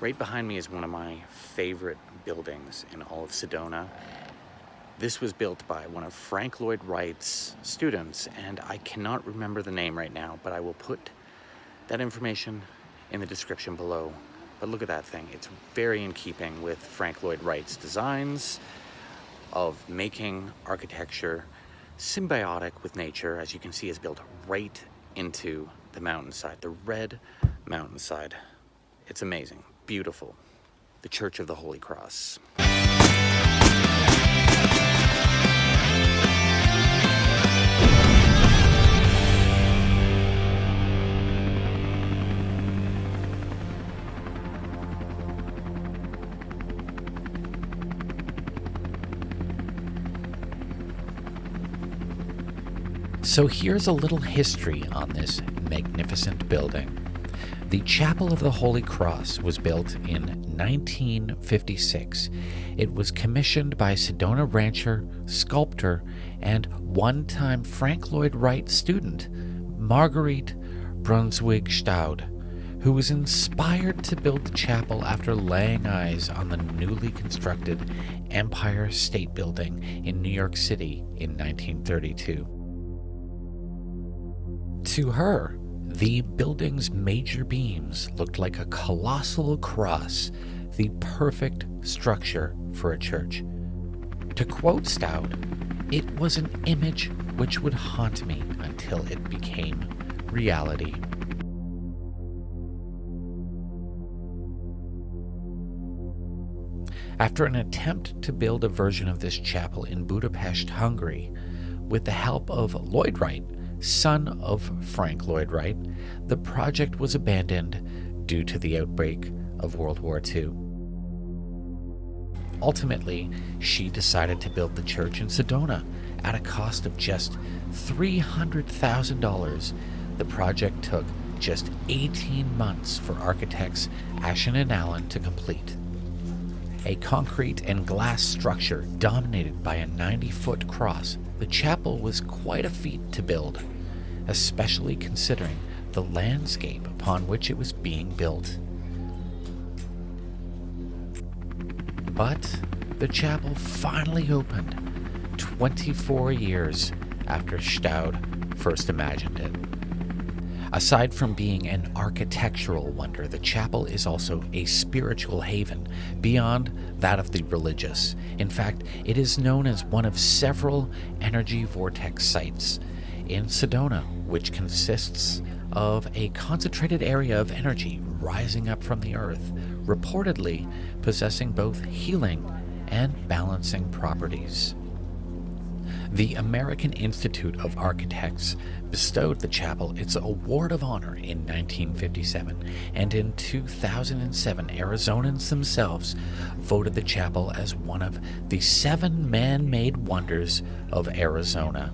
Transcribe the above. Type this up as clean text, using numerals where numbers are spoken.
Right behind me is one of my favorite buildings in all of Sedona. This was built by one of Frank Lloyd Wright's students, and I cannot remember the name right now, but I will put that information in the description below. But look at that thing. It's very in keeping with Frank Lloyd Wright's designs of making architecture symbiotic with nature. As you can see, is built right into the mountainside, the red mountainside. It's amazing, beautiful. The Church of the Holy Cross. So here's a little history on this magnificent building. The Chapel of the Holy Cross was built in 1956. It was commissioned by Sedona rancher, sculptor, and one-time Frank Lloyd Wright student, Marguerite Brunswig Staude, who was inspired to build the chapel after laying eyes on the newly constructed Empire State Building in New York City in 1932. To her, the building's major beams looked like a colossal cross, the perfect structure for a church. To quote Staude, "It was an image which would haunt me until it became reality." After an attempt to build a version of this chapel in Budapest, Hungary, with the help of Lloyd Wright, son of Frank Lloyd Wright, the project was abandoned due to the outbreak of World War II. Ultimately, she decided to build the church in Sedona at a cost of just $300,000. The project took just 18 months for architects Ashen and Allen to complete. A concrete and glass structure dominated by a 90-foot cross, the chapel was quite a feat to build, especially considering the landscape upon which it was being built. But the chapel finally opened 24 years after Staude first imagined it. Aside from being an architectural wonder, the chapel is also a spiritual haven beyond that of the religious. In fact, it is known as one of several energy vortex sites in Sedona, which consists of a concentrated area of energy rising up from the earth, reportedly possessing both healing and balancing properties. The American Institute of Architects bestowed the chapel its Award of Honor in 1957, and in 2007, Arizonans themselves voted the chapel as one of the 7 man-made wonders of Arizona.